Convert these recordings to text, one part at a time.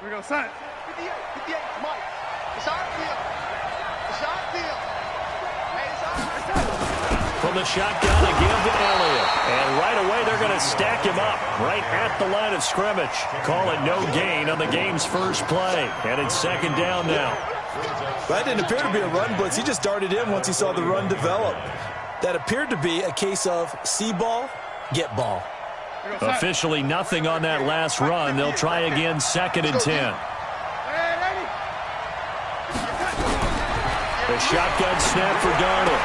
We go, son. 58, Mike. It's our field. It's our field. Hey, it's our From the shotgun again to Elliott. And right away they're going to stack him up right at the line of scrimmage. Call it no gain on the game's first play. And it's second down now. That didn't appear to be a run blitz. He just darted in once he saw the run develop. That appeared to be a case of see ball, get ball. Officially nothing on that last run. They'll try again, second and 10. The shotgun snap for Darnold.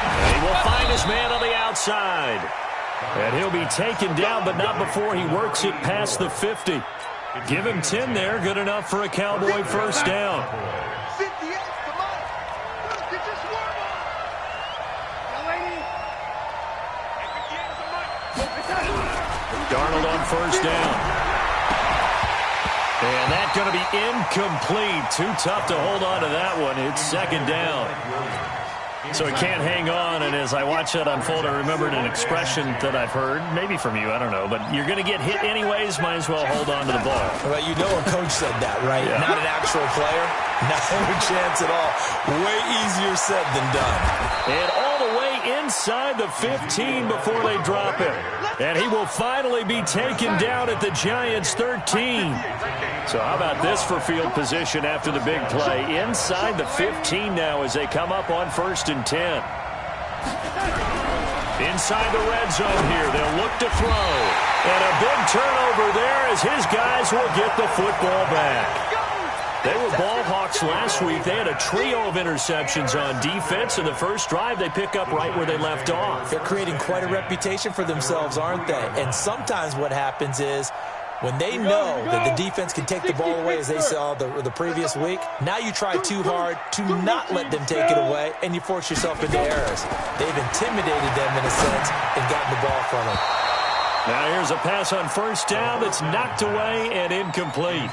And he will find his man on the outside. And he'll be taken down, but not before he works it past the 50. Give him 10 there. Good enough for a Cowboy first down. Darnold on first down. And that's going to be incomplete. Too tough to hold on to that one. It's second down. So he can't hang on, and as I watch that unfold, I remembered an expression that I've heard, maybe from you, I don't know, but you're going to get hit anyways, might as well hold on to the ball. Well, you know a coach said that, right? Yeah. Not an actual player. No chance at all. Way easier said than done. And all the way inside the 15 before they drop him. And he will finally be taken down at the Giants' 13. So how about this for field position after the big play? Inside the 15 now as they come up on first and 10. Inside the red zone here. They'll look to throw. And a big turnover there as his guys will get the football back. They were ball hawks last week. They had a trio of interceptions on defense. In the first drive, they pick up right where they left off. They're creating quite a reputation for themselves, aren't they? And sometimes what happens is when they know that the defense can take the ball away, as they saw the previous week, now you try too hard to not let them take it away, and you force yourself into errors. They've intimidated them in a sense and gotten the ball from them. Now here's a pass on first down that's knocked away and incomplete.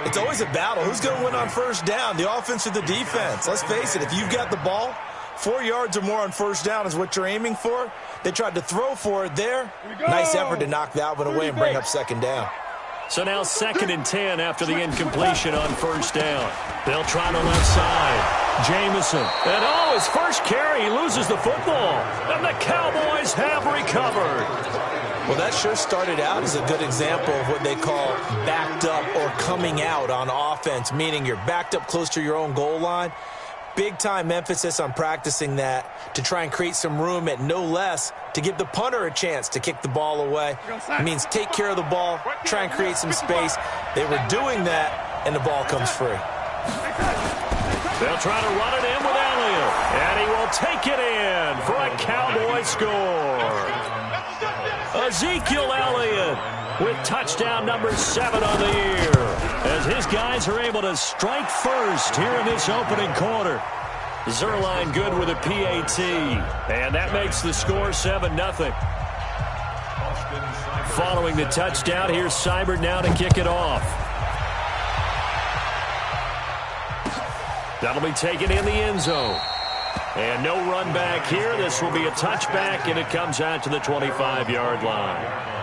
It's always a battle. Who's going to win on first down, the offense or the defense? Let's face it, if you've got the ball, 4 yards or more on first down is what you're aiming for. They tried to throw for it there. Nice effort to knock that one away and bring up second down. So now second and 10 after the incompletion on first down. They'll try the left side. Jamison. And his first carry, he loses the football. And the Cowboys have recovered. Well, that sure started out as a good example of what they call backed up or coming out on offense, meaning you're backed up close to your own goal line. Big-time emphasis on practicing that to try and create some room at no less to give the punter a chance to kick the ball away. It means take care of the ball, try and create some space. They were doing that, and the ball comes free. They'll try to run it in with Elliott, and he will take it in for a Cowboy score. Ezekiel Elliott with touchdown number 7 on the year as his guys are able to strike first here in this opening quarter. Zerline good with a PAT, and that makes the score 7-0. Following the touchdown, here's Seibert now to kick it off. That'll be taken in the end zone. And no run back here. This will be a touchback, and it comes out to the 25-yard line.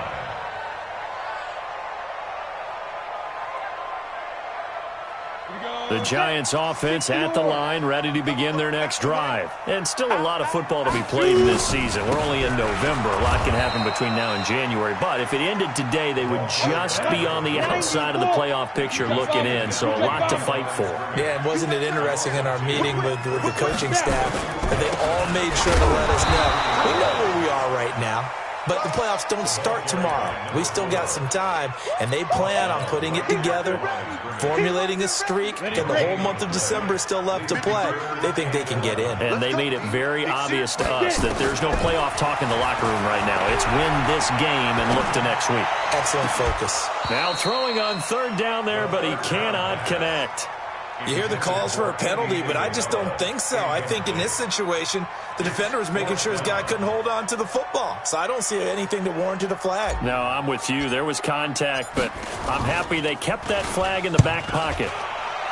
The Giants offense at the line, ready to begin their next drive. And still a lot of football to be played in this season. We're only in November. A lot can happen between now and January. But if it ended today, they would just be on the outside of the playoff picture looking in. So a lot to fight for. Yeah, and wasn't it interesting in our meeting with the coaching staff that they all made sure to let us know. We know where we are right now. But the playoffs don't start tomorrow. We still got some time, and they plan on putting it together, formulating a streak, and the whole month of December is still left to play. They think they can get in. And they made it very obvious to us that there's no playoff talk in the locker room right now. It's win this game and look to next week. Excellent focus. Now throwing on third down there, but he cannot connect. You hear the calls for a penalty, but I just don't think so. I think in this situation, the defender was making sure his guy couldn't hold on to the football. So I don't see anything that warranted a flag. No, I'm with you. There was contact, but I'm happy they kept that flag in the back pocket.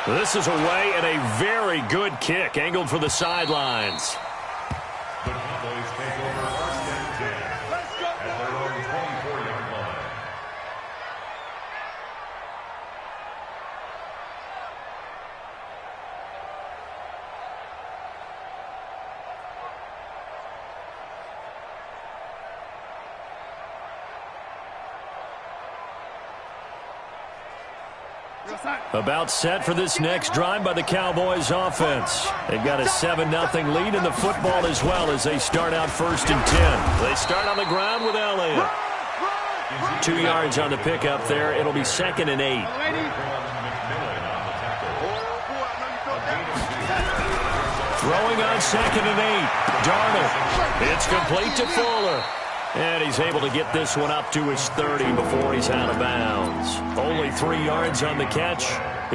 This is away and a very good kick, angled for the sidelines. About set for this next drive by the Cowboys offense. They've got a 7-0 lead in the football as well as they start out 1st and 10. They start on the ground with Elliott. 2 yards on the pickup there. It'll be 2nd and 8. Throwing on 2nd and 8. Darnold. It's complete to Fuller. And he's able to get this one up to his 30 before he's out of bounds. Only 3 yards on the catch.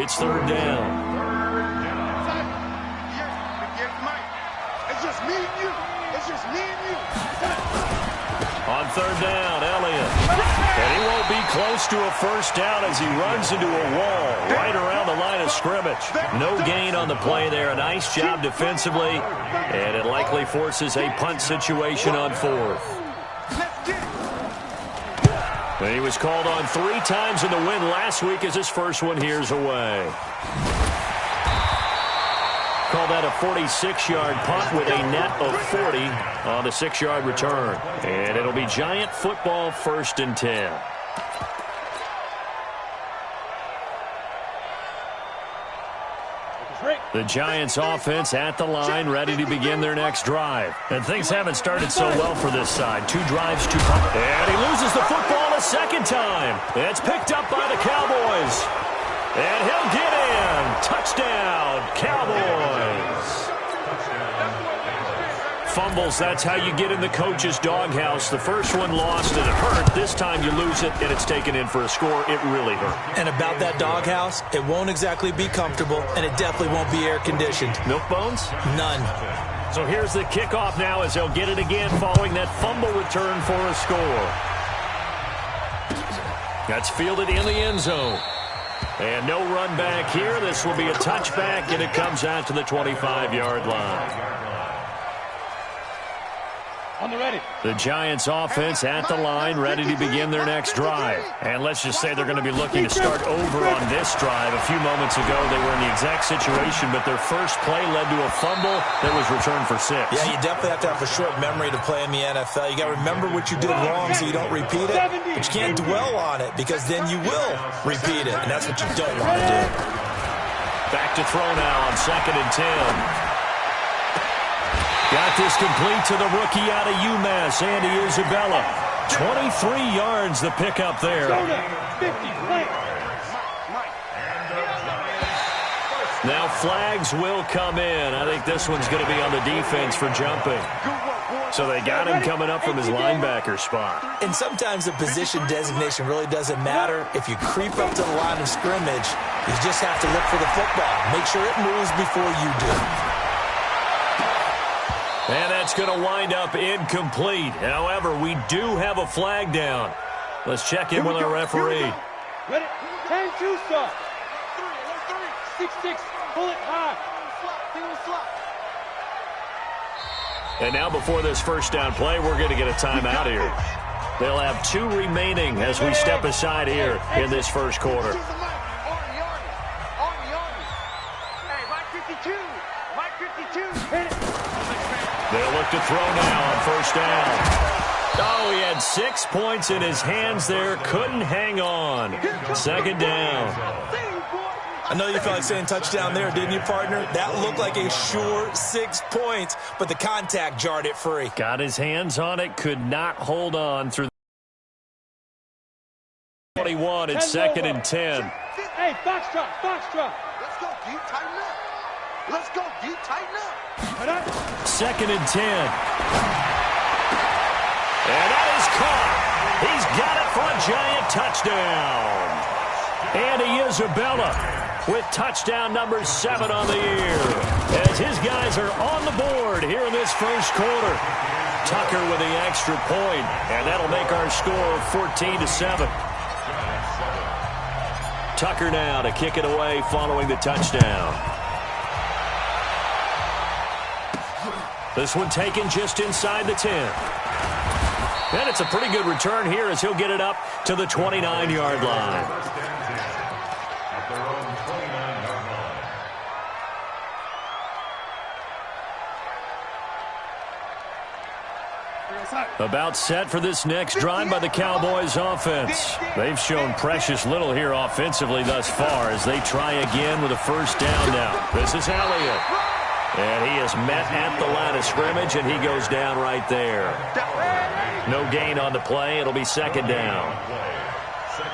It's 3rd down. It's just me and you. It's just me and you. On 3rd down, Elliott. And he won't be close to a 1st down as he runs into a wall right around the line of scrimmage. No gain on the play there. A nice job defensively. And it likely forces a punt situation on 4th. And he was called on 3 times in the win last week as his first one here's away. Call that a 46-yard punt with a net of 40 on the 6-yard return. And it'll be Giant football 1st and 10. The Giants offense at the line, ready to begin their next drive. And things haven't started so well for this side. 2 drives, 2 punts. And he loses the football a 2nd time. It's picked up by the Cowboys. And he'll get in. Touchdown, Cowboys. Fumbles, that's how you get in the coach's doghouse. The first one lost and it hurt. This time you lose it and it's taken in for a score. It really hurt. And about that doghouse, it won't exactly be comfortable, and it definitely won't be air-conditioned. Milk bones? None. So here's the kickoff now as they'll get it again following that fumble return for a score. That's fielded in the end zone. And no run back here. This will be a touchback, and it comes out to the 25-yard line. On the ready. The Giants offense at the line, ready to begin their next drive. And let's just say they're going to be looking to start over on this drive. A few moments ago, they were in the exact situation, but their first play led to a fumble that was returned for 6. Yeah, you definitely have to have a short memory to play in the NFL. You got to remember what you did wrong so you don't repeat it, but you can't dwell on it because then you will repeat it, and that's what you don't want to do. Back to throw now on 2nd and 10. Got this complete to the rookie out of UMass, Andy Isabella. 23 yards the pickup there. Now flags will come in. I think this one's going to be on the defense for jumping. So they got him coming up from his linebacker spot. And sometimes the position designation really doesn't matter. If you creep up to the line of scrimmage, you just have to look for the football. Make sure it moves before you do. And that's going to wind up incomplete. However, we do have a flag down. Let's check in with our referee. Ready? 10-2 stop. 6-6. Pull it high. And now before this first down play, we're going to get a timeout here. They'll have 2 remaining as we step aside here in this first quarter. They'll look to throw now on first down. Oh, he had 6 points in his hands there. Couldn't hang on. 2nd down. I know you felt like saying touchdown there, didn't you, partner? That looked like a sure 6 points, but the contact jarred it free. Got his hands on it. Could not hold on through 21. It's 2nd and 10. Hey, foxtrot. Let's go, D. Tighten up. Let's go, D. Tighten up. 2nd and 10. And that is caught. He's got it for a Giant touchdown. Andy Isabella with touchdown number 7 on the year. As his guys are on the board here in this first quarter. Tucker with the extra point, and that'll make our score 14-7. Tucker now to kick it away following the touchdown. This one taken just inside the 10. And it's a pretty good return here as he'll get it up to the 29-yard line. About set for this next drive by the Cowboys offense. They've shown precious little here offensively thus far as they try again with a first down now. This is Elliott. And he is met at the line of scrimmage, and he goes down right there. No gain on the play. It'll be second down.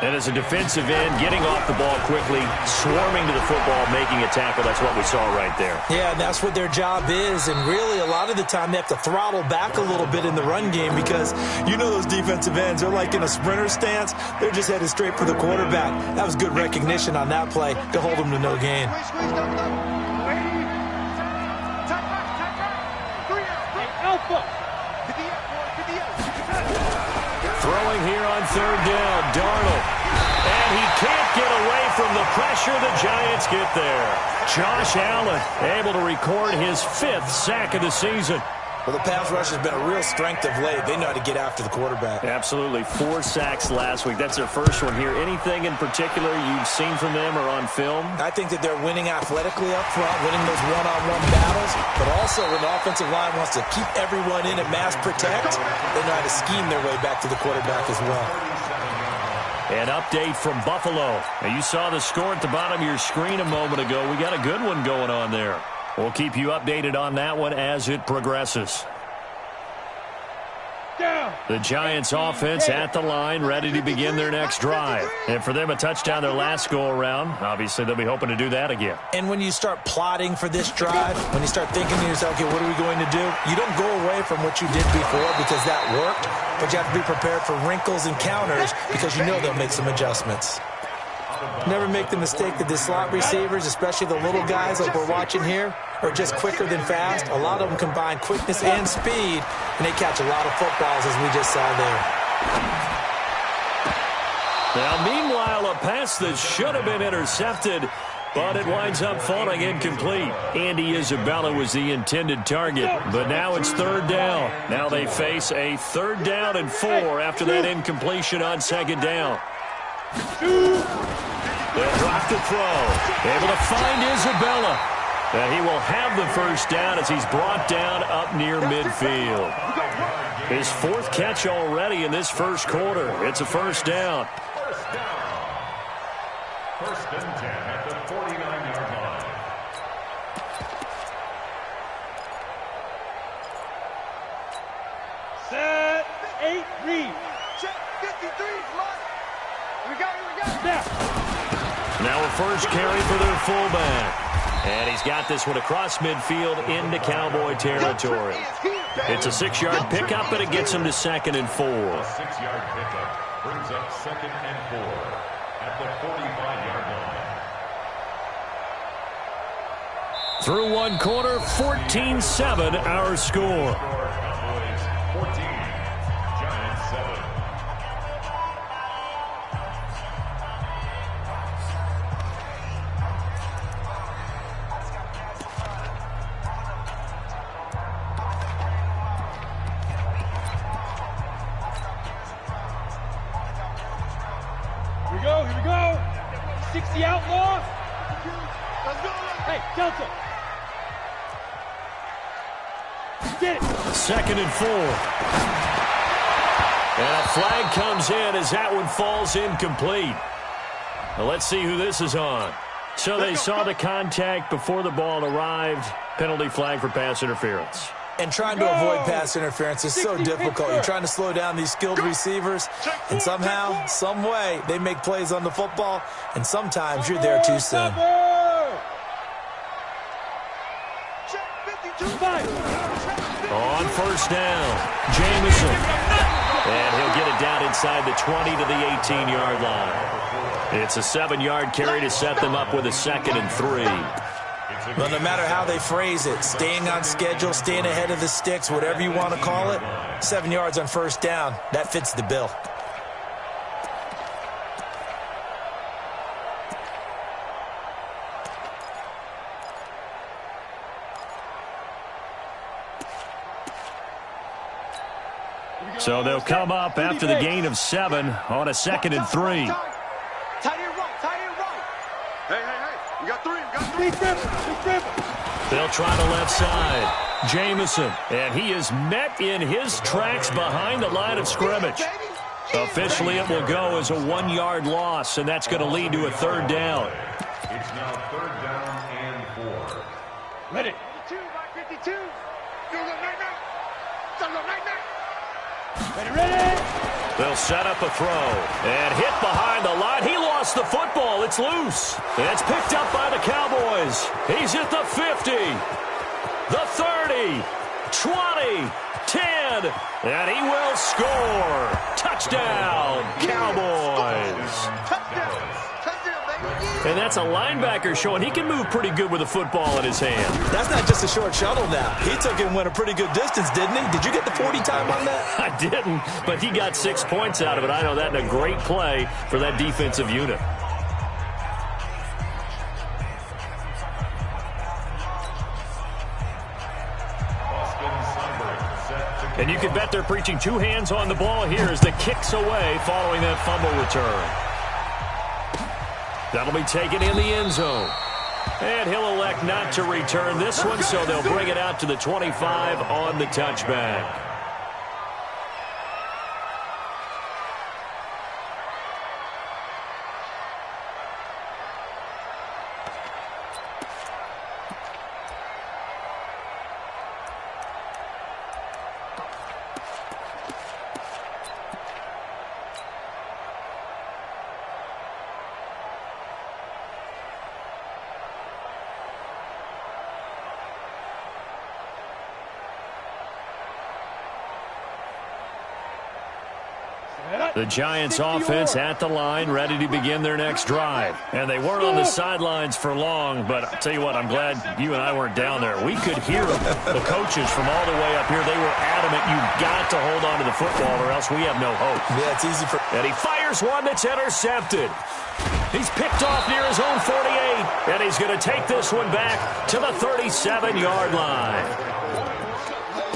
And as a defensive end, getting off the ball quickly, swarming to the football, making a tackle, that's what we saw right there. Yeah, and that's what their job is. And really, a lot of the time, they have to throttle back a little bit in the run game because you know those defensive ends, they're like in a sprinter stance. They're just headed straight for the quarterback. That was good recognition on that play to hold them to no gain. Throwing here on third down, Darnold. And he can't get away from the pressure. The Giants get there. Josh Allen able to record his 5th sack of the season. Well, the pass rush has been a real strength of late. They know how to get after the quarterback. Absolutely. 4 sacks last week. That's their first one here. Anything in particular you've seen from them or on film? I think that they're winning athletically up front, winning those one-on-one battles, but also when the offensive line wants to keep everyone in and mass protect, they know how to scheme their way back to the quarterback as well. An update from Buffalo. Now, you saw the score at the bottom of your screen a moment ago. We got a good one going on there. We'll keep you updated on that one as it progresses. The Giants offense at the line, ready to begin their next drive. And for them, a touchdown their last go-around. Obviously, they'll be hoping to do that again. And when you start plotting for this drive, when you start thinking to yourself, okay, what are we going to do? You don't go away from what you did before because that worked, but you have to be prepared for wrinkles and counters because you know they'll make some adjustments. Never make the mistake that the slot receivers, especially the little guys like we're watching here, are just quicker than fast. A lot of them combine quickness and speed, and they catch a lot of footballs, as we just saw there. Now, meanwhile, a pass that should have been intercepted, but it winds up falling incomplete. Andy Isabella was the intended target, but now it's third down. Now they face a 3rd down and 4 after that incompletion on second down. They'll drop the throw. Able to find Isabella. And he will have the first down as he's brought down up near midfield. His 4th catch already in this first quarter. It's a first down. First and 10 at the 49-yard line. Set, 8, read. Check 53, Mike. We got it. Now a first carry for their fullback. And he's got this one across midfield into Cowboy territory. It's a 6-yard pickup, but it gets him to 2nd and 4. A 6-yard pickup brings up 2nd and 4 at the 45-yard line. Through one quarter, 14-7 our score. Cowboys 14, Giants 7. Here we go. 60 outlaw. Let's go. Hey, Delta. Get it. 2nd and 4. And a flag comes in as that one falls incomplete. Now let's see who this is on. So they saw the contact before the ball arrived. Penalty flag for pass interference. And trying to avoid pass interference is so difficult. You're trying to slow down these skilled receivers, and somehow, some way, they make plays on the football, and sometimes you're there too soon. On first down, Jamison. And he'll get it down inside the 20 to the 18-yard line. It's a 7-yard carry to set them up with a 2nd and 3. Well, no matter how they phrase it, staying on schedule, staying ahead of the sticks, whatever you want to call it, 7 yards on first down, that fits the bill. So they'll come up after the gain of 7 on a 2nd and 3. Tight end right. Hey. We got 3. Big dribble. They'll try the left side. Jamison, and he is met in his tracks behind the line of scrimmage. Officially, it will go as a 1-yard loss, and that's going to lead to a third down. It's now 3rd down and 4. Ready. 52 by 52. Go right now. Go right now. Ready, ready. They'll set up a throw and hit behind the line. He lost the football. It's loose. It's picked up by the Cowboys. He's at the 50, the 30, 20, 10, and he will score. Touchdown, Cowboys. Touchdown. Touchdown, baby. And that's a linebacker showing he can move pretty good with a football in his hand. That's not just a short shuttle now. He took it and went a pretty good distance, didn't he? Did you get the 40 time on that? I didn't, but he got 6 points out of it. I know that in a great play for that defensive unit. And you can bet they're preaching 2 hands on the ball here as the kick's away following that fumble return. That'll be taken in the end zone. And he'll elect not to return this one, so they'll bring it out to the 25 on the touchback. The Giants offense at the line, ready to begin their next drive. And they weren't on the sidelines for long, but I'll tell you what, I'm glad you and I weren't down there. We could hear them. The coaches from all the way up here, they were adamant, you've got to hold on to the football or else we have no hope. Yeah, it's easy for... And he fires one that's intercepted. He's picked off near his own 48, and he's going to take this one back to the 37-yard line.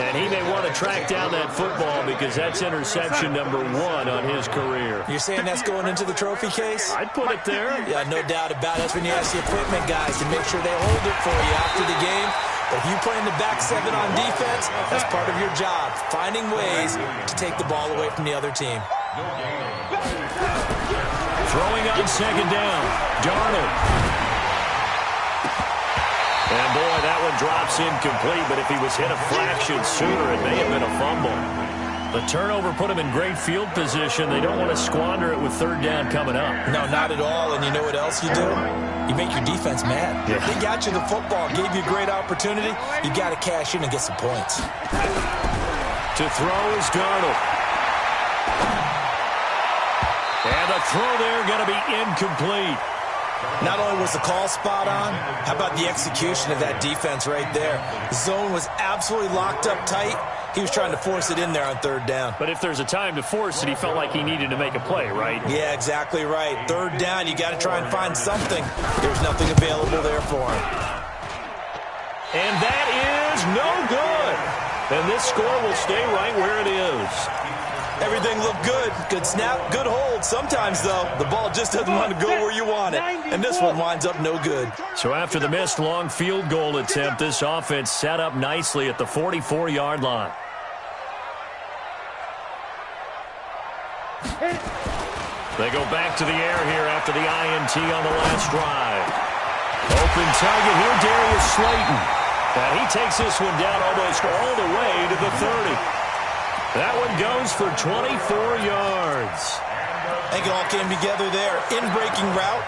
And he may want to track down that football because that's interception number 1 on his career. You're saying that's going into the trophy case? I'd put it there. Yeah, no doubt about it. That's when you ask the equipment guys to make sure they hold it for you after the game. But if you play in the back 7 on defense, that's part of your job, finding ways to take the ball away from the other team. Throwing on second down, Darnold. And, boy, that one drops incomplete, but if he was hit a fraction sooner, it may have been a fumble. The turnover put him in great field position. They don't want to squander it with third down coming up. No, not at all, and you know what else you do? You make your defense mad. Yeah. They got you the football, gave you a great opportunity. You got to cash in and get some points. To throw is Darnold. And the throw there going to be incomplete. Not only was the call spot on, how about the execution of that defense right there? The zone was absolutely locked up tight. He was trying to force it in there on third down. But if there's a time to force it, he felt like he needed to make a play, right? Yeah, exactly right. Third down, you got to try and find something. There's nothing available there for him. And that is no good. And this score will stay right where it is. Everything looked good. Good snap, good hold. Sometimes, though, the ball just doesn't want to go where you want it. And this one winds up no good. So after the missed long field goal attempt, this offense set up nicely at the 44-yard line. They go back to the air here after the INT on the last drive. Open target here, Darius Slayton. And he takes this one down almost all the way to the 30. That one goes for 24 yards. I think it all came together there. In-breaking route,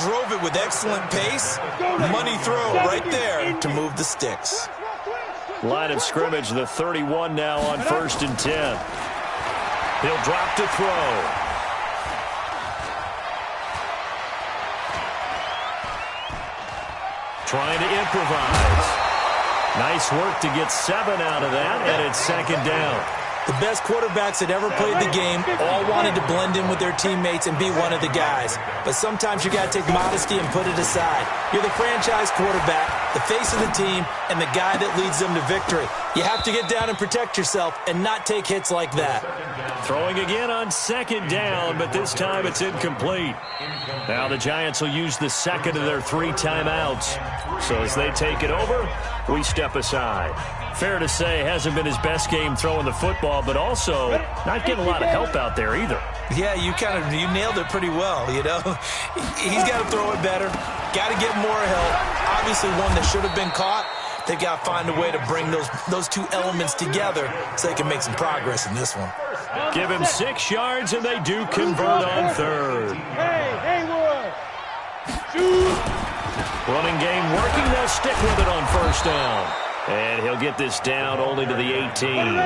drove it with excellent pace. Money throw right there to move the sticks. Line of scrimmage, the 31 now on 1st and 10. He'll drop to throw. Trying to improvise. Nice work to get 7 out of that, and it's second down. The best quarterbacks that ever played the game all wanted to blend in with their teammates and be one of the guys. But sometimes you got to take modesty and put it aside. You're the franchise quarterback, the face of the team, and the guy that leads them to victory. You have to get down and protect yourself and not take hits like that. Throwing again on second down, but this time it's incomplete. Now the Giants will use the second of their 3 timeouts. So as they take it over, we step aside. Fair to say, hasn't been his best game throwing the football, but also not getting a lot of help out there either. Yeah, you nailed it pretty well, you know. He's got to throw it better. Got to get more help. Obviously one that should have been caught. They've got to find a way to bring those 2 elements together so they can make some progress in this one. Give him 6 yards, and they do convert on third. Hey, Hayward! Shoot! Running game working. They'll stick with it on first down. And he'll get this down only to the 18.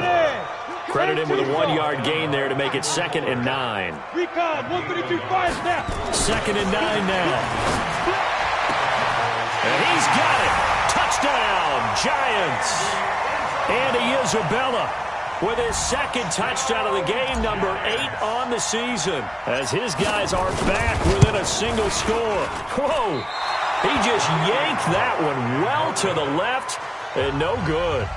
Credit him with a 1-yard gain there to make it 2nd and 9. Recon, 132.5 snap. 2nd and 9 now. And he's got it. Touchdown, Giants. Andy Isabella with his 2nd touchdown of the game, number 8 on the season, as his guys are back within a single score. Whoa, he just yanked that one well to the left and no good.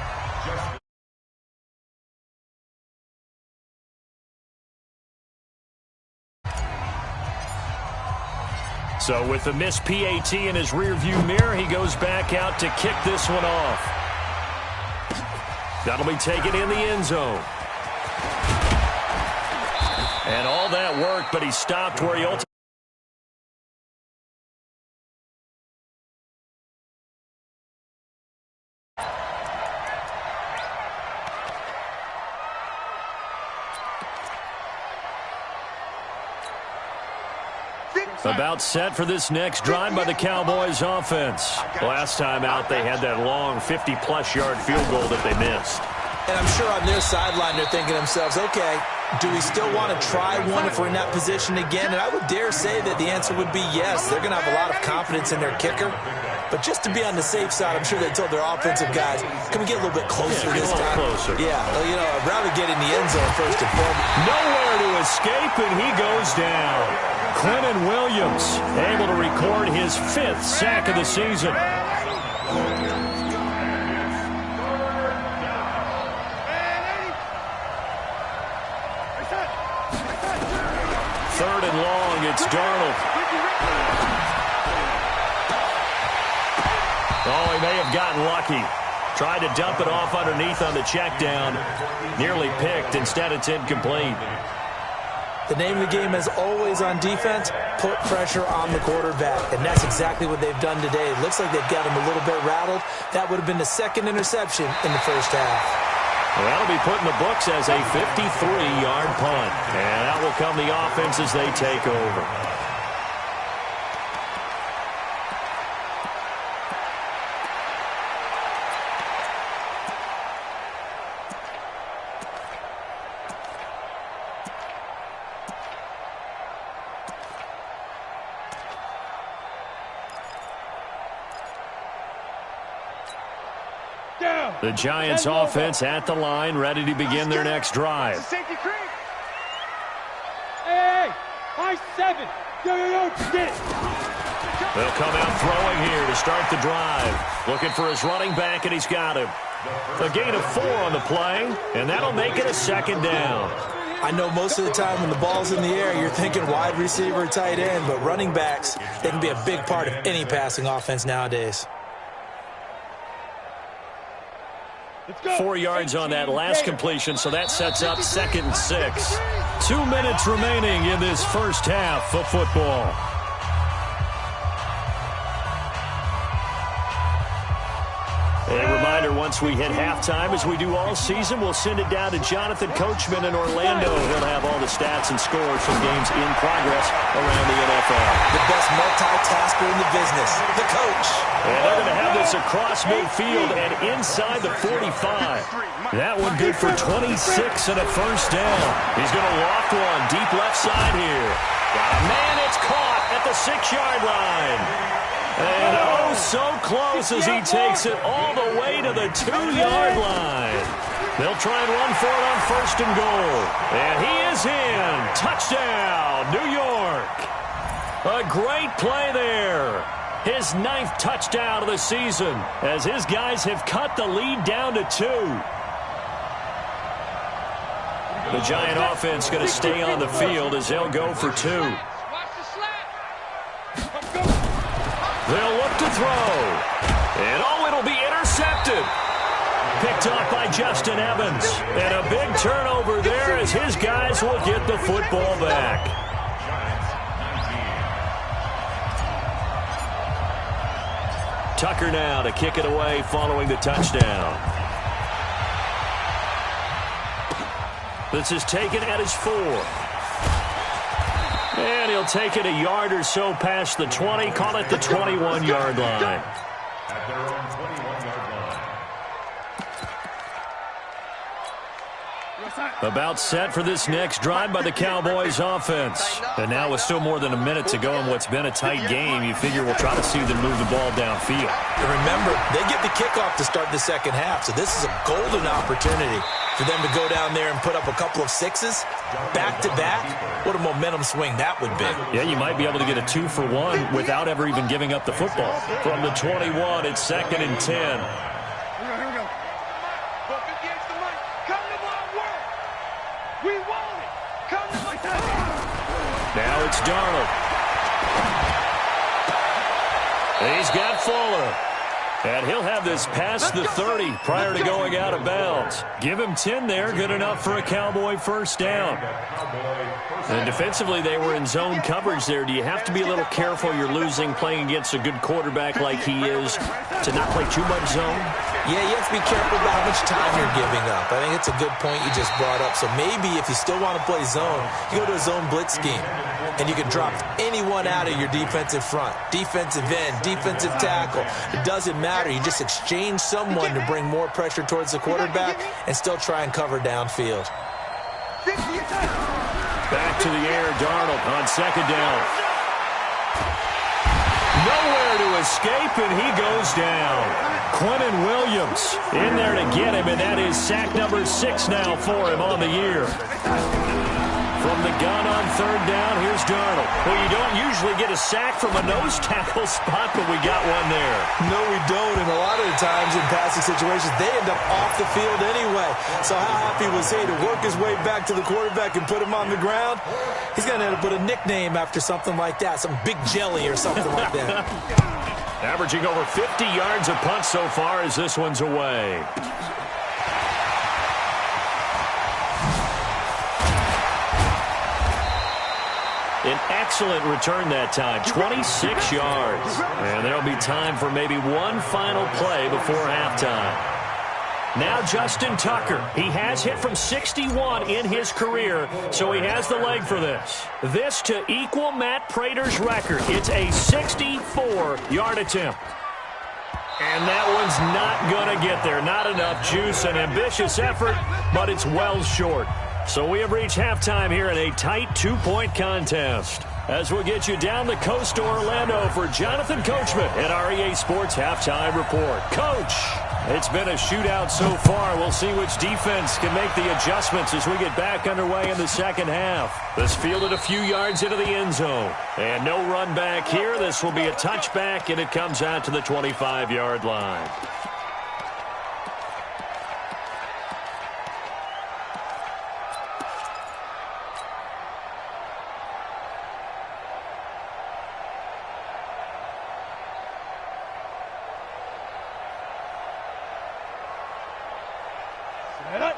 So with the missed PAT in his rearview mirror, he goes back out to kick this one off. That'll be taken in the end zone. And all that worked, but he stopped where he ultimately... About set for this next drive by the Cowboys offense. Last time out, they had that long 50-plus yard field goal that they missed. And I'm sure on their sideline they're thinking to themselves, okay, do we still want to try one if we're in that position again? And I would dare say that the answer would be yes. They're going to have a lot of confidence in their kicker. But just to be on the safe side, I'm sure they told their offensive guys, can we get a little bit closer this time? Closer. Yeah, well, you know, I'd rather get in the end zone first and foremost. Nowhere to escape, and he goes down. Quentin Williams able to record his 5th sack of the season. 3rd and long, it's Darnold. Oh, he may have gotten lucky. Tried to dump it off underneath on the check down. Nearly picked. Instead, it's incomplete. The name of the game is always on defense, put pressure on the quarterback. And that's exactly what they've done today. It looks like they've got him a little bit rattled. That would have been the 2nd interception in the first half. Well, that'll be put in the books as a 53-yard punt. And that will come the offense as they take over. The Giants offense at the line, ready to begin their next drive. Hey, high 7. Yo, get it. They'll come out throwing here to start the drive. Looking for his running back, and he's got him. A gain of 4 on the play, and that'll make it a 2nd down. I know most of the time when the ball's in the air, you're thinking wide receiver, tight end, but running backs, they can be a big part of any passing offense nowadays. 4 yards on that last completion, so that sets up 2nd and 6. 2 minutes remaining in this first half of football. A reminder, once we hit halftime, as we do all season, we'll send it down to Jonathan Coachman in Orlando. He'll have all the stats and scores from games in progress around the NFL. The best multitasker in the business, the coach. And they're going to have this across midfield and inside the 45. That one good for 26 and a first down. He's going to loft one deep left side here. Got a man, it's caught at the 6-yard line. And oh, so close as he takes it all the way to the 2-yard line. They'll try and run for it on 1st and goal. And he is in. Touchdown, New York. A great play there. His 9th touchdown of the season as his guys have cut the lead down to 2. The Giant offense going to stay on the field as they'll go for 2. They'll look to throw. And, it'll be intercepted. Picked off by Justin Evans. And a big turnover there as his guys will get the football back. Tucker now to kick it away following the touchdown. This is taken at his 4. And he'll take it a yard or so past the 20, call it the 21-yard line. At their own 21-yard line. About set for this next drive by the Cowboys offense. And now with still more than a minute to go in what's been a tight game, you figure we'll try to see them move the ball downfield. And remember, they get the kickoff to start the second half, so this is a golden opportunity for them to go down there and put up a couple of 6s back-to-back. What a momentum swing that would be. Yeah, you might be able to get a 2-for-1 without ever even giving up the football. From the 21, it's 2nd and 10. Now it's Darnold. He's got Fuller. And he'll have this past the 30 prior to going out of bounds. Give him 10 there. Good enough for a Cowboy first down. And defensively, they were in zone coverage there. Do you have to be a little careful you're losing playing against a good quarterback like he is to not play too much zone? Yeah, you have to be careful about how much time you're giving up. I think it's a good point you just brought up. So maybe if you still want to play zone, you go to a zone blitz scheme. And you can drop anyone out of your defensive front. Defensive end, defensive tackle. It doesn't matter. You just exchange someone to bring more pressure towards the quarterback and still try and cover downfield. Back to the air, Darnold on 2nd down. Nowhere to escape, and he goes down. Quinnen Williams in there to get him, and that is sack number 6 now for him on the year. From the gun on 3rd down, here's Darnold. Well, you don't usually get a sack from a nose tackle spot, but we got one there. No, we don't, and a lot of the times in passing situations, they end up off the field anyway. So how happy was he to work his way back to the quarterback and put him on the ground? He's going to have to put a nickname after something like that, some Big Jelly or something like that. Averaging over 50 yards a punt so far as this one's away. An excellent return that time, 26 yards. And there'll be time for maybe one final play before halftime. Now Justin Tucker. He has hit from 61 in his career, so he has the leg for this. This to equal Matt Prater's record. It's a 64-yard attempt. And that one's not going to get there. Not enough juice, an ambitious effort, but it's well short. So we have reached halftime here in a tight 2-point contest. As we'll get you down the coast to Orlando for Jonathan Coachman at our EA Sports Halftime Report. Coach, it's been a shootout so far. We'll see which defense can make the adjustments as we get back underway in the second half. This fielded a few yards into the end zone. And no run back here. This will be a touchback, and it comes out to the 25-yard line.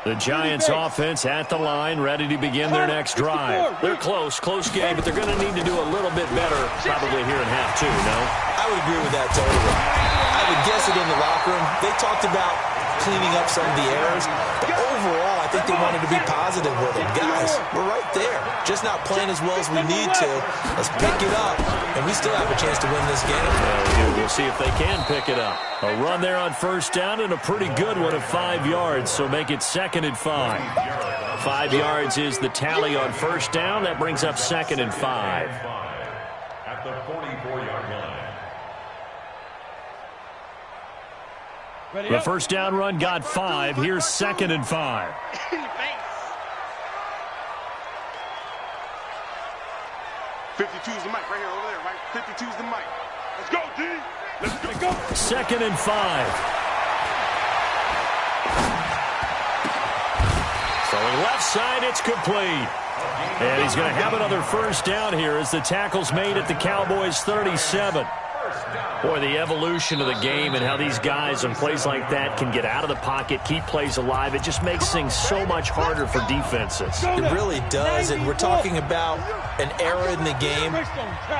The Giants offense at the line, ready to begin their next drive. They're close game, but they're going to need to do a little bit better probably here in half 2, no? I would agree with that totally. I would guess it in the locker room. They talked about cleaning up some of the errors, but overall, I think they wanted to be positive with them. Guys, we're right there. Just not playing as well as we need to. Let's pick it up, and we still have a chance to win this game. Yeah, we'll see if they can pick it up. A run there on first down and a pretty good one of 5 yards, so make it 2nd and 5. 5 yards is the tally on first down. That brings up 2nd and 5. At the 44-yard line. The first down run got 5. Here's 2nd and 5. 52's the mic right here, over there, right? 52's the mic. Let's go, D. Let's go. 2nd and 5. Throwing left side, it's complete. And he's going to have another first down here as the tackle's made at the Cowboys' 37. Boy, the evolution of the game and how these guys in plays like that can get out of the pocket, keep plays alive, it just makes things so much harder for defenses. It really does, and we're talking about an era in the game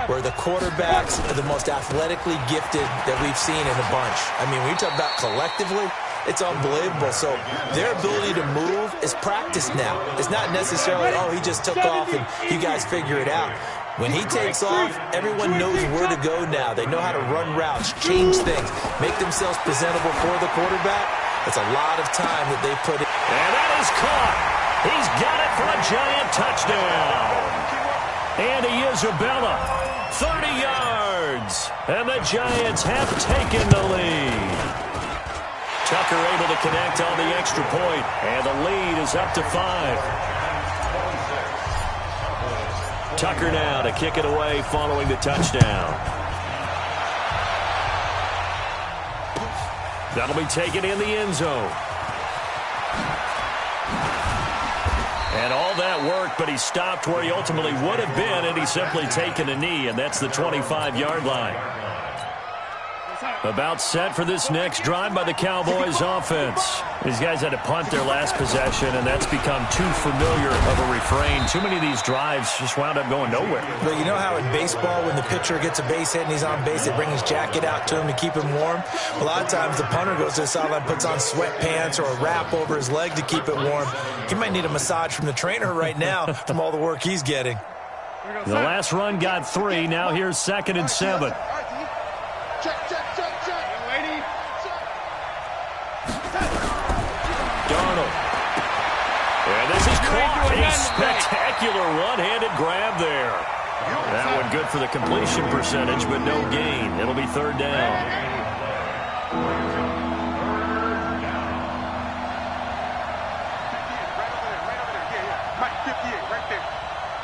where the quarterbacks are the most athletically gifted that we've seen in a bunch. I mean, when you talk about collectively, it's unbelievable. So their ability to move is practiced now. It's not necessarily, oh, he just took off and you guys figure it out. When he takes off, everyone knows where to go now. They know how to run routes, change things, make themselves presentable for the quarterback. It's a lot of time that they put in. And that is caught. He's got it for a giant touchdown. Andy Isabella, 30 yards. And the Giants have taken the lead. Tucker able to connect on the extra point, and the lead is up to 5. Tucker now to kick it away following the touchdown. That'll be taken in the end zone. And all that work, but he stopped where he ultimately would have been, and he's simply taken a knee, and that's the 25-yard line. About set for this next drive by the Cowboys offense. These guys had to punt their last possession, and that's become too familiar of a refrain. Too many of these drives just wound up going nowhere. But you know how in baseball, when the pitcher gets a base hit and he's on base, they bring his jacket out to him to keep him warm? A lot of times the punter goes to the sideline, puts on sweatpants or a wrap over his leg to keep it warm. He might need a massage from the trainer right now from all the work he's getting. The last run got 3. Now here's 2nd and 7. Darnold. And this is caught. A spectacular one-handed grab there. That one good for the completion percentage, but no gain. It'll be 3rd down.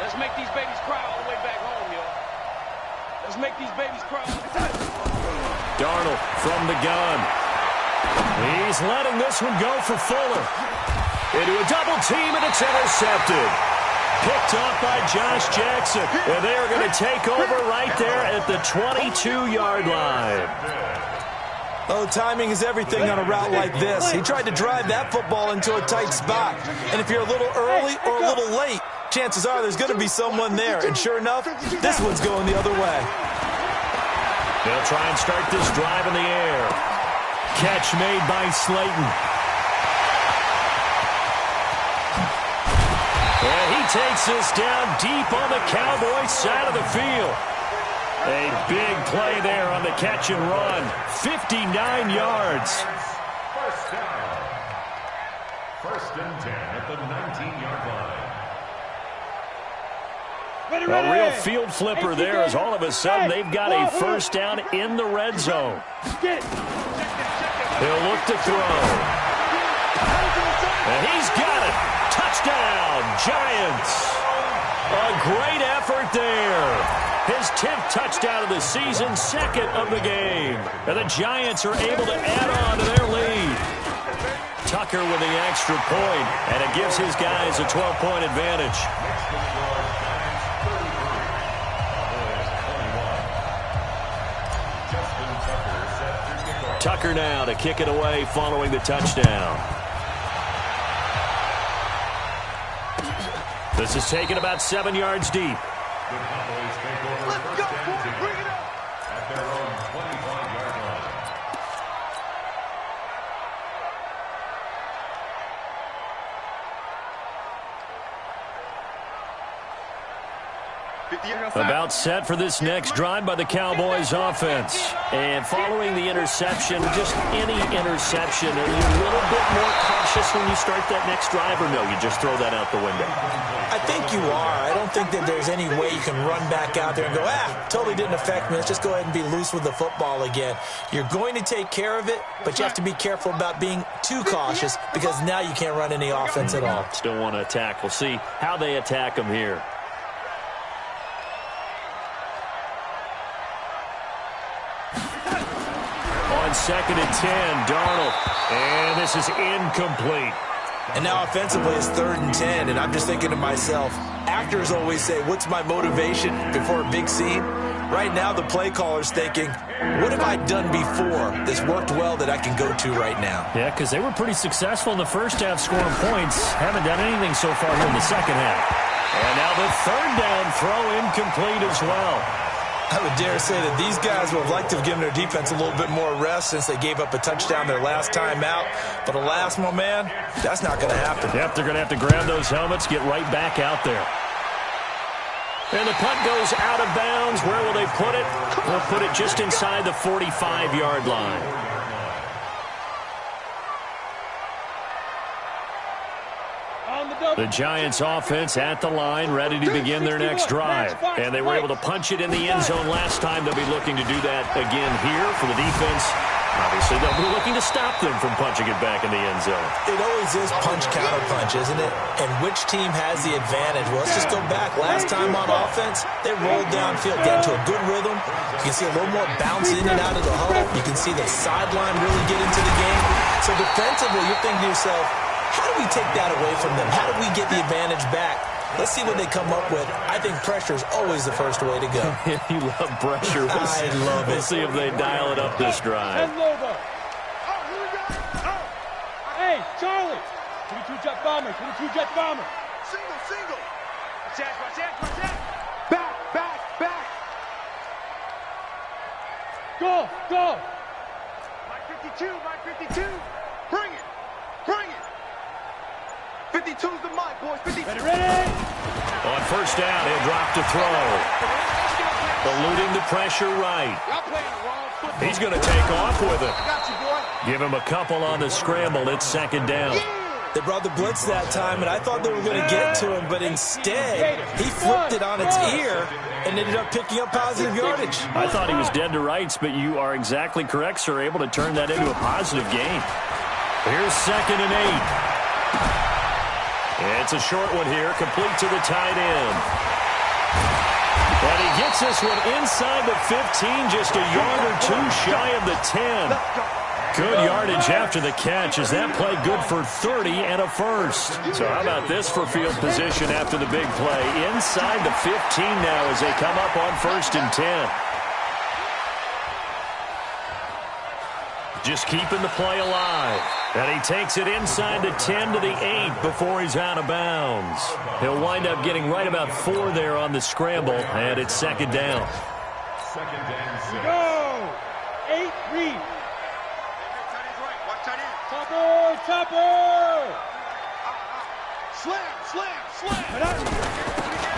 Let's make these babies cry all the way back home, y'all. Let's make these babies cry. Darnold from the gun. He's letting this one go for Fuller. Into a double team, and it's intercepted. Picked off by Josh Jackson. And they are going to take over right there at the 22-yard line. Oh, timing is everything on a route like this. He tried to drive that football into a tight spot. And if you're a little early or a little late, chances are there's going to be someone there. And sure enough, this one's going the other way. They'll try and start this drive in the air. Catch made by Slayton. And he takes this down deep on the Cowboys side of the field. A big play there on the catch and run. 59 yards. First down. 1st and 10 at the 19-yard line. A real field flipper there as all of a sudden they've got a first down in the red zone. He'll look to throw. And he's got it. Touchdown, Giants. A great effort there. His 10th touchdown of the season, 2nd of the game. And the Giants are able to add on to their lead. Tucker with the extra point, and it gives his guys a 12-point advantage. Tucker now to kick it away following the touchdown. This is taken about 7 yards deep. The Cowboys take over first and 10 at their own 25-yard line. About set for this next drive by the Cowboys offense. And following the interception, just any interception, are you a little bit more cautious when you start that next drive, or no, you just throw that out the window? I think you are. I don't think that there's any way you can run back out there and go, totally didn't affect me. Let's just go ahead and be loose with the football again. You're going to take care of it, but you have to be careful about being too cautious because now you can't run any offense at all. Still want to attack. We'll see how they attack them here. On 2nd and 10, Darnold. And this is incomplete. And now offensively it's 3rd and 10, and I'm just thinking to myself, actors always say, what's my motivation before a big scene? Right now the play caller's thinking, what have I done before that's worked well that I can go to right now? Yeah, because they were pretty successful in the first half scoring points. Haven't done anything so far here in the second half. And now the 3rd down throw incomplete as well. I would dare say that these guys would have liked to have given their defense a little bit more rest since they gave up a touchdown their last time out. But alas, my man, that's not going to happen. Yep, they're going to have to grab those helmets, get right back out there. And the punt goes out of bounds. Where will they put it? They'll put it just inside the 45-yard line. The Giants offense at the line, ready to begin their next drive. And they were able to punch it in the end zone last time. They'll be looking to do that again here for the defense. Obviously, they'll be looking to stop them from punching it back in the end zone. It always is punch-counter-punch, isn't it? And which team has the advantage? Well, let's just go back. Last time on offense, they rolled downfield, got into a good rhythm. You can see a little more bounce in and out of the huddle. You can see the sideline really get into the game. So defensively, you're thinking to yourself, how do we take that away from them? How do we get the advantage back? Let's see what they come up with. I think pressure is always the first way to go. You love pressure. I love it. We'll see if they dial it up this drive. Hey, Charlie. 22 jet bomber. 22 jet bomber. Single. Watch that. Back. Go. My 52. Bring it. 52's the mic, boys. 52. Ready? On first down, he'll drop to throw. Eluding the pressure right. Y'all playing the wrong football. He's going to take off with it. I got you, boy. Give him a couple on the scramble. It's 2nd down. They brought the blitz that time, and I thought they were going to get to him, but instead, he flipped it on its ear and ended up picking up positive yardage. I thought he was dead to rights, but you are exactly correct, sir. Able to turn that into a positive gain. Here's 2nd and 8. It's a short one here, complete to the tight end. And he gets this one inside the 15, just a yard or two shy of the 10. Good yardage after the catch. Is that play good for 30 and a first? So how about this for field position after the big play? Inside the 15 now as they come up on 1st and 10. Just keeping the play alive. And he takes it inside the 10 to the 8 before he's out of bounds. He'll wind up getting right about 4 there on the scramble, and it's 2nd down. 2nd and 6. Go. 8 read. Watch tight end. Topper. Slam.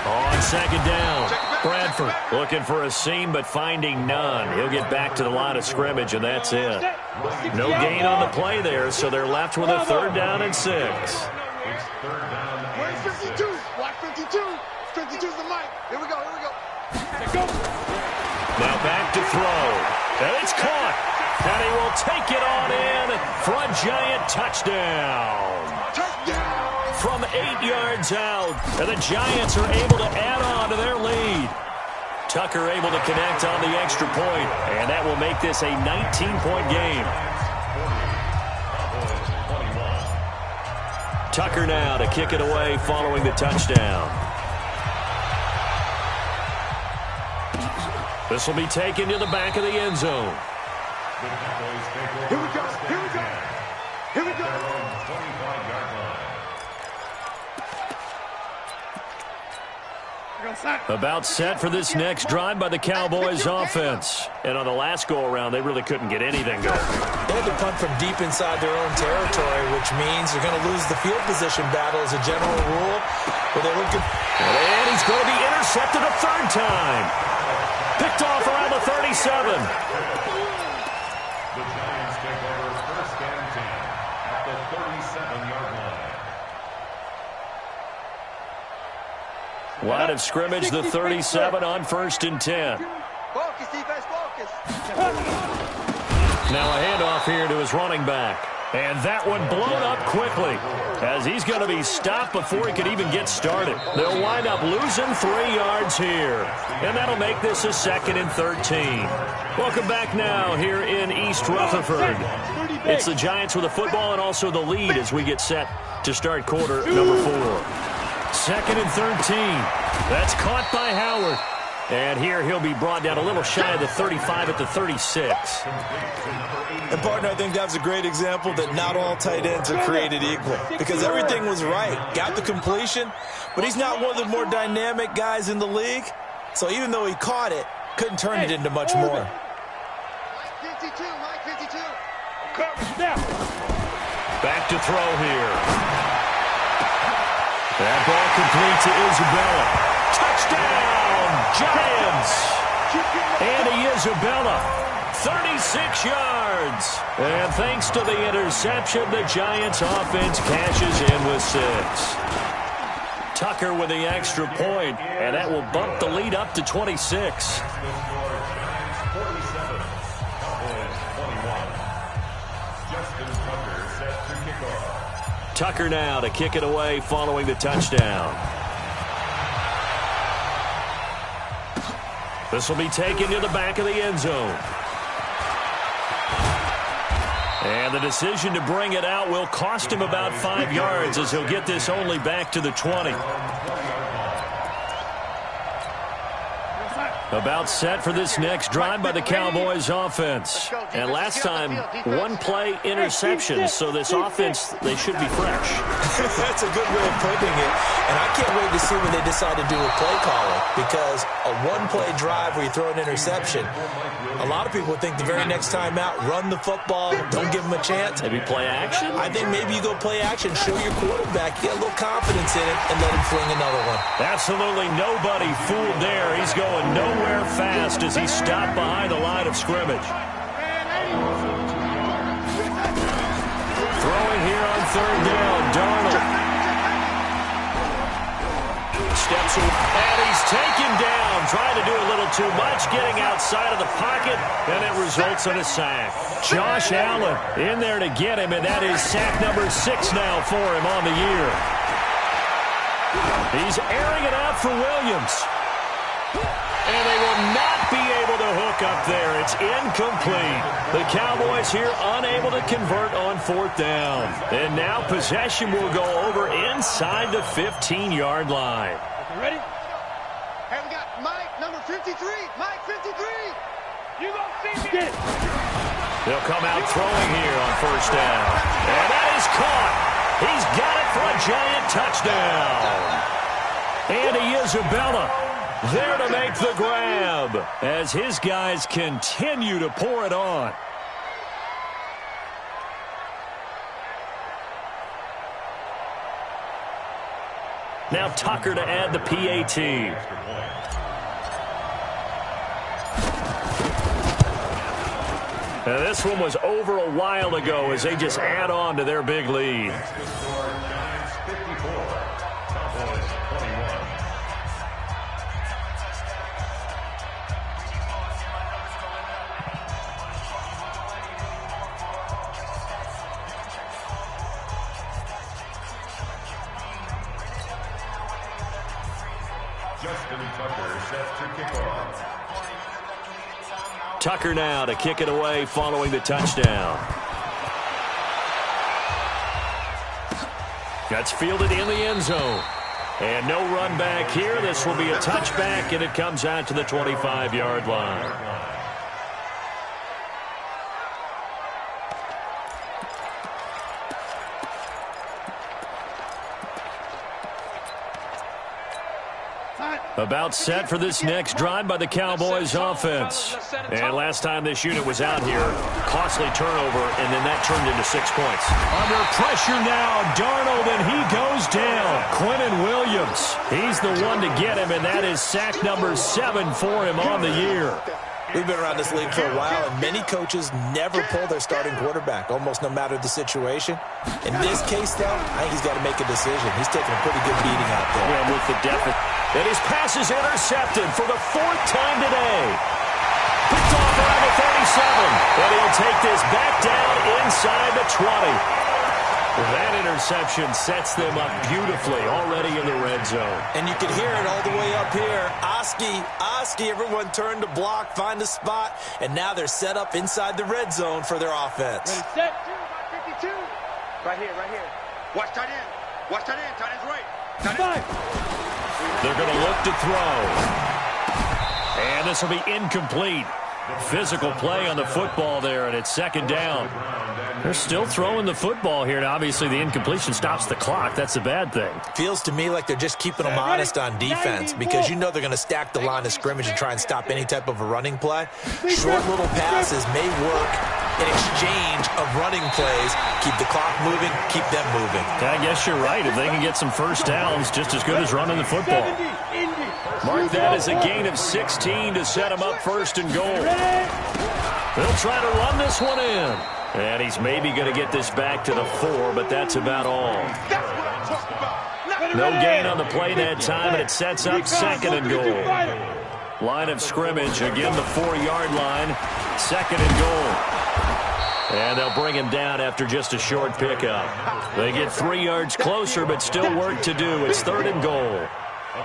On 2nd down, Bradford looking for a seam but finding none. He'll get back to the line of scrimmage, and that's it. No gain on the play there, so they're left with a 3rd down and 6. It's 3rd down. Where's 52? Black 52. 52's the mic. Here we go. Now back to throw. And it's caught. And he will take it on in for a Giant touchdown. From 8 yards out. And the Giants are able to add on to their lead. Tucker able to connect on the extra point, and that will make this a 19-point game. Tucker now to kick it away following the touchdown. This will be taken to the back of the end zone. Here we go. 25-yard line. About set for this next drive by the Cowboys offense. And on the last go-around, they really couldn't get anything going. They had to punt from deep inside their own territory, which means they're going to lose the field position battle as a general rule. But they're looking. And he's going to be intercepted a 3rd time. Picked off around the 37. The Giants take over 1st and 10 at the 37-yard line. Line of scrimmage, the 37 on 1st and 10. Focus, defense, focus. Now a handoff here to his running back. And that one blown up quickly, as he's going to be stopped before he could even get started. They'll wind up losing 3 yards here, and that'll make this a 2nd and 13. Welcome back now here in East Rutherford. It's the Giants with the football and also the lead as we get set to start quarter number 4. 2nd and 13. That's caught by Howard. And here he'll be brought down a little shy of the 35 at the 36. And, partner, I think that was a great example that not all tight ends are created equal, because everything was right. Got the completion, but he's not one of the more dynamic guys in the league. So even though he caught it, couldn't turn it into much more. Mike 52, Mike 52. Back to throw here. That ball complete to Isabella. Touchdown, Giants! Andy Isabella, 36 yards. And thanks to the interception, the Giants offense cashes in with 6. Tucker with the extra point, and that will bump the lead up to 26. Tucker now to kick it away following the touchdown. This will be taken to the back of the end zone. And the decision to bring it out will cost him about 5 yards, as he'll get this only back to the 20. About set for this next drive by the Cowboys offense. And last time, 1-play interception, so this offense, they should be fresh. That's a good way of putting it. And I can't wait to see when they decide to do a play calling, because a 1-play drive where you throw an interception, a lot of people think the very next time out, run the football, don't give them a chance. Maybe play action? I think maybe you go play action, show your quarterback, get a little confidence in it, and let him fling another one. Absolutely nobody fooled there. He's going nowhere fast as he stopped behind the line of scrimmage. Throwing here on 3rd down, Darnold. Steps away, and he's taken down, trying to do a little too much, getting outside of the pocket, and it results in a sack. Josh Allen in there to get him, and that is sack number 6 now for him on the year. He's airing it out for Williams. And they will not be able to hook up there. It's incomplete. The Cowboys here unable to convert on 4th down. And now possession will go over inside the 15-yard line. Ready? Hey, we got Mike, number 53. Mike 53. You gonna see me? Get it. They'll come out throwing here on 1st down. And that is caught. He's got it for a Giant touchdown. Andy Isabella there to make the grab as his guys continue to pour it on. Now Tucker to add the PAT. Now this one was over a while ago as they just add on to their big lead. Tucker now to kick it away following the touchdown. That's fielded in the end zone. And no run back here. This will be a touchback, and it comes out to the 25-yard line. About set for this next drive by the Cowboys offense. And last time this unit was out here, costly turnover, and then that turned into 6 points. Under pressure now, Darnold, and he goes down. Quinnen Williams, he's the one to get him, and that is sack number 7 for him on the year. We've been around this league for a while, and many coaches never pull their starting quarterback, almost no matter the situation. In this case, though, I think he's got to make a decision. He's taking a pretty good beating out there. Yeah, with the deficit. And his pass is intercepted for the 4th time today. Picked off around the and he'll take this back down inside the 20. That interception sets them up beautifully already in the red zone. And you can hear it all the way up here. Oski, everyone turned to block, find a spot, and now they're set up inside the red zone for their offense. Ready, set, 52. Right here. Watch tight end. Watch tight end. Tight end's right. Tight end. They're going to look to throw. And this will be incomplete. Physical play on the football there, and it's second down. They're still throwing the football here, and obviously the incompletion stops the clock. That's a bad thing. Feels to me like they're just keeping them honest on defense because you know they're going to stack the line of scrimmage and try and stop any type of a running play. Short little passes may work in exchange of running plays. Keep the clock moving, keep them moving. I guess you're right. If they can get some first downs, just as good as running the football. Mark that as a gain of 16 to set them up first and goal. They'll try to run this one in. And he's maybe going to get this back to the 4, but that's about all. No gain on the play that time, and it sets up second and goal. Line of scrimmage, again the 4-yard line, second and goal. And they'll bring him down after just a short pickup. They get 3 yards closer, but still work to do. It's third and goal.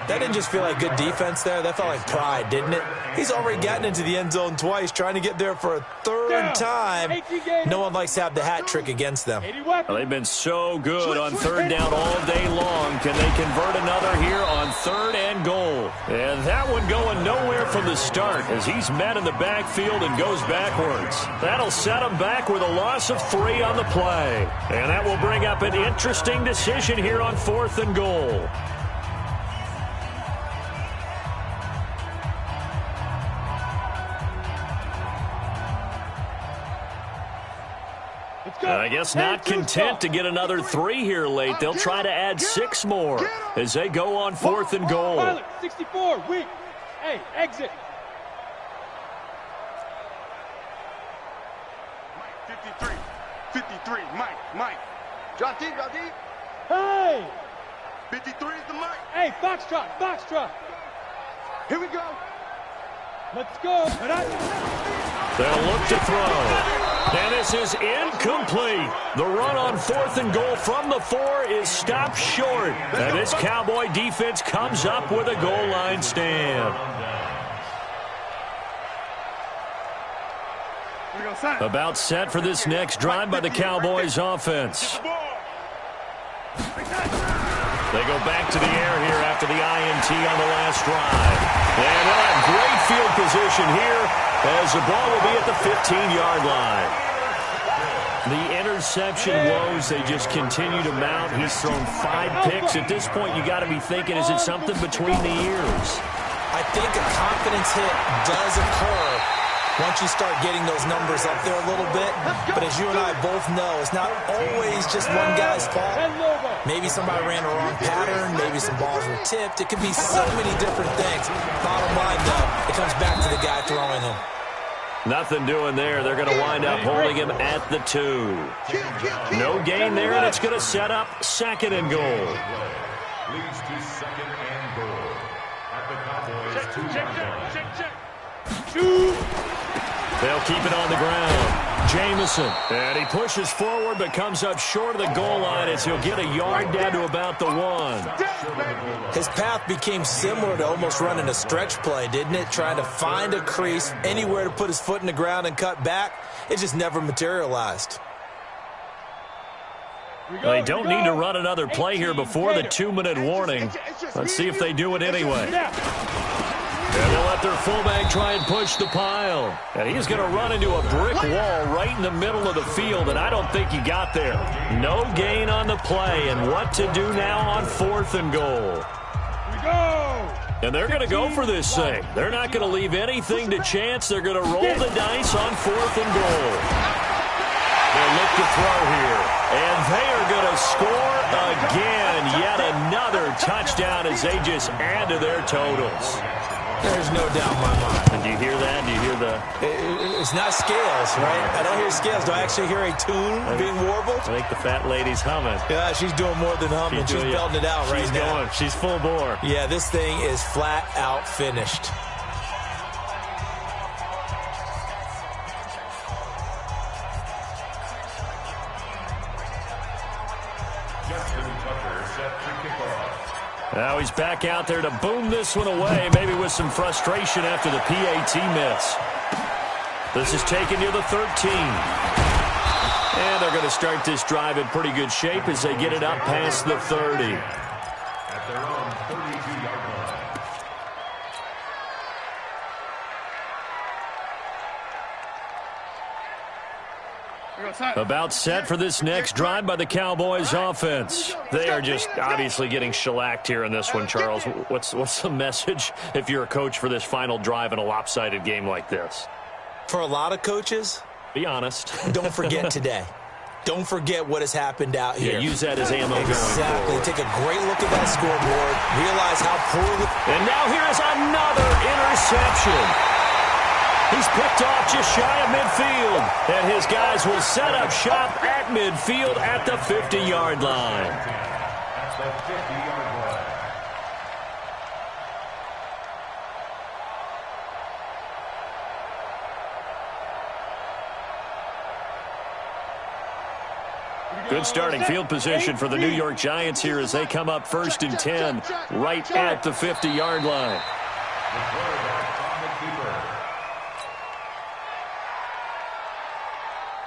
That didn't just feel like good defense there. That felt like pride, didn't it? He's already gotten into the end zone twice, trying to get there for a third time. No one likes to have the hat trick against them. Well, they've been so good on third down all day long. Can they convert another here on third and goal? And that one going nowhere from the start as he's met in the backfield and goes backwards. That'll set him back with a loss of 3 on the play. And that will bring up an interesting decision here on fourth and goal. I guess not content to get another 3 here late. They'll try to add 6 more as they go on fourth and goal. 64, weak. Hey, exit. 53, Mike. Drop deep. Hey! 53 is the Mike. Hey, Foxtrot. Here we go. Let's go. They'll look to throw. And this is incomplete. The run on fourth and goal from the 4 is stopped short. And this Cowboy defense comes up with a goal line stand. About set for this next drive by the Cowboys offense. They go back to the air here after the INT on the last drive. And they'll have great field position here as the ball will be at the 15-yard line. The interception woes, they just continue to mount. He's thrown 5 picks. At this point, you got to be thinking, is it something between the ears? I think a confidence hit does occur once you start getting those numbers up there a little bit. But as you and I both know, it's not always just one guy's fault. Maybe somebody ran a wrong pattern. Maybe some balls were tipped. It could be so many different things. Bottom line, though, it comes back to the guy throwing them. Nothing doing there. They're going to wind up holding him at the 2. No gain there, and it's going to set up second and goal. Leads to second and goal. At the Cowboys' 2-yard line. They'll keep it on the ground. Jamison, and he pushes forward but comes up short of the goal line as he'll get a yard down to about the 1. His path became similar to almost running a stretch play, didn't it? Trying to find a crease, anywhere to put his foot in the ground and cut back. It just never materialized. They don't need to run another play here before the 2-minute warning. Let's see if they do it anyway. And they'll let their fullback try and push the pile. And he's going to run into a brick wall right in the middle of the field, and I don't think he got there. No gain on the play, and what to do now on fourth and goal. And they're going to go for this thing. They're not going to leave anything to chance. They're going to roll the dice on fourth and goal. They'll look to throw here. And they are going to score again. Yet another touchdown as they just add to their totals. There's no doubt in my mind. And do you hear that? Do you hear the... It's not scales, right? I don't hear scales. Do I actually hear a tune being warbled? I think the fat lady's humming. Yeah, she's doing more than humming. She's belting it out right now. She's full bore. Yeah, this thing is flat out finished. set to kick off. Now he's back out there to boom this one away, maybe with some frustration after the PAT miss. This is taken near the 13. And they're going to start this drive in pretty good shape as they get it up past the 30. At their own 32-yard line. About set for this next drive by the Cowboys offense. They are just obviously getting shellacked here in this one, Charles. What's the message if you're a coach for this final drive in a lopsided game like this? For a lot of coaches, be honest. Don't forget today. Don't forget what has happened out here. Yeah, use that as ammo going Exactly. forward. Take a great look at that scoreboard. Realize how poorly... And now here is another interception. He's picked off just shy of midfield. And his guys will set up shop at midfield at the 50-yard line. At the 50-yard line. Good starting field position for the New York Giants here as they come up 1st and 10 right at the 50-yard line. The quarterback on the keeper.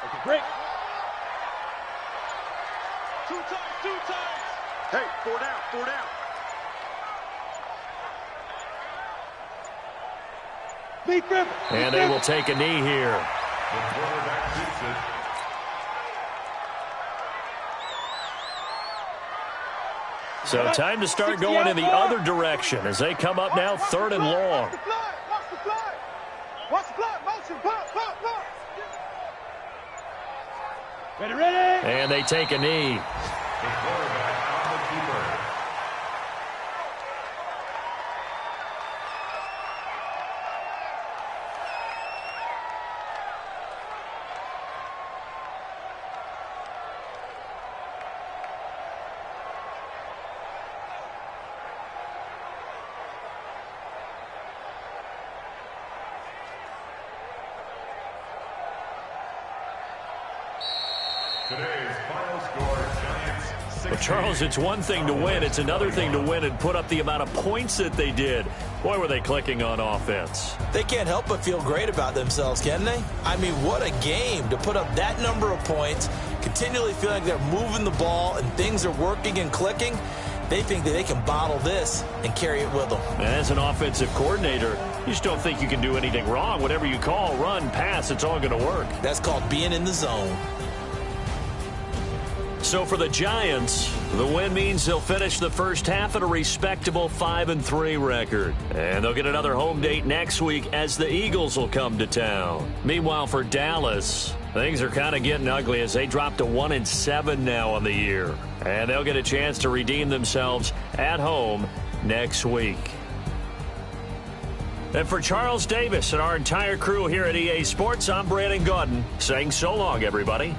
Okay, break. Two times. Hey, 4 down. And they will take a knee here. The quarterback keeps it. So time to start going in the other direction as they come up now 3rd and long. Watch the fly. Motion. Pop. Ready. And they take a knee. The quarterback on the keeper. Today's final score, Giants 60. But Charles, it's one thing to win. It's another thing to win and put up the amount of points that they did. Boy, were they clicking on offense. They can't help but feel great about themselves, can they? I mean, what a game to put up that number of points, continually feeling like they're moving the ball and things are working and clicking. They think that they can bottle this and carry it with them. And as an offensive coordinator, you just don't think you can do anything wrong. Whatever you call, run, pass, it's all going to work. That's called being in the zone. So for the Giants, the win means they'll finish the first half at a respectable 5-3 record. And they'll get another home date next week as the Eagles will come to town. Meanwhile, for Dallas, things are kind of getting ugly as they drop to 1-7 now on the year. And they'll get a chance to redeem themselves at home next week. And for Charles Davis and our entire crew here at EA Sports, I'm Brandon Gaudin saying so long, everybody.